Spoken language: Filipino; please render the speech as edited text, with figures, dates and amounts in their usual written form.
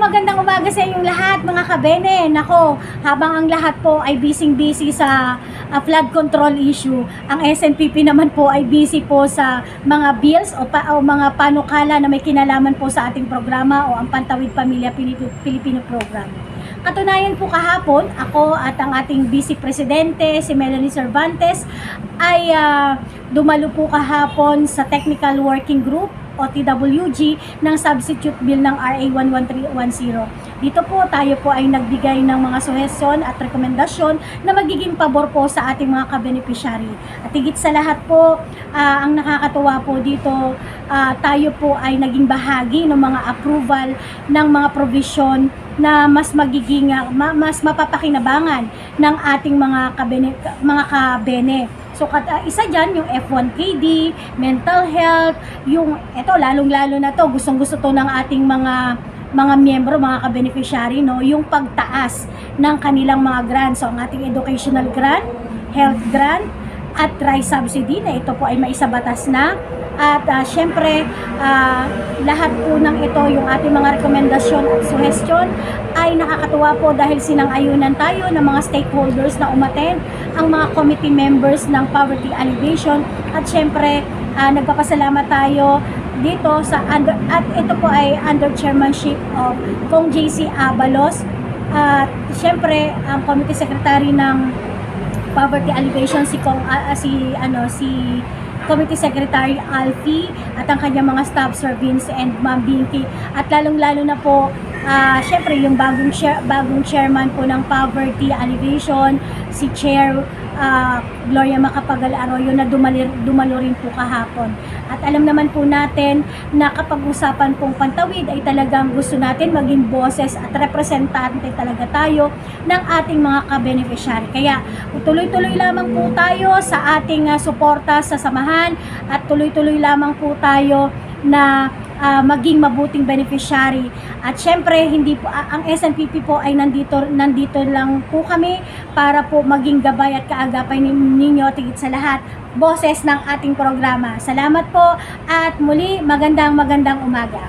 magandang umaga sa inyong lahat mga kabene. Nako, habang ang lahat po ay busy sa flood control issue, ang SNPP naman po ay busy po sa mga bills o mga panukala na may kinalaman po sa ating programa o ang Pantawid Pamilya Pilipino Program. Katunayan po kahapon, ako at ang ating Vice Presidente, si Melanie Cervantes, ay dumalo po kahapon sa Technical Working Group o TWG ng substitute bill ng RA 11310. Dito po tayo po ay nagbigay ng mga suhestyon at rekomendasyon na magiging pabor po sa ating mga ka-beneficiary. At higit sa lahat po, ang nakakatuwa po dito, tayo po ay naging bahagi ng mga approval ng mga provision na mas magiging mas mapapakinabangan ng ating mga kabene. So isa dyan yung F1KD, mental health, yung eto lalong-lalo na to, gustong-gusto to ng ating mga miyembro, mga ka-beneficiary, no, yung pagtaas ng kanilang mga grants. So ang ating educational grant, health grant, at rice subsidy na ito po ay maisabatas na. At syempre, lahat po ng ito, yung ating mga rekomendasyon at suggestion ay nakakatuwa po dahil sinang-ayunan tayo ng mga stakeholders na umattend, ang mga committee members ng poverty alleviation, at syempre, nagpapasalamat tayo dito at ito po ay under chairmanship of Kong JC Abalos, at syempre, ang committee secretary ng poverty alleviation si Committee Secretary Alfie at ang kanyang mga staff, Sir Vince and Ma'am Binky, at lalong-lalo na po syempre yung bagong chairman po ng Poverty Alleviation, si Chair Gloria Macapagal Arroyo, na dumalo rin po kahapon. At alam naman po natin na kapag usapan pong pantawid ay talagang gusto natin maging boses at representante talaga tayo ng ating mga ka-beneficiary. Kaya tuloy-tuloy lamang po tayo sa ating suporta sa samahan at tuloy-tuloy lamang po tayo na maging mabuting beneficiary. At syempre, hindi po ang SNPP po ay nandito lang po kami para po maging gabay at kaagapay ninyo, tigit sa lahat, boses ng ating programa. Salamat po at muli magandang umaga.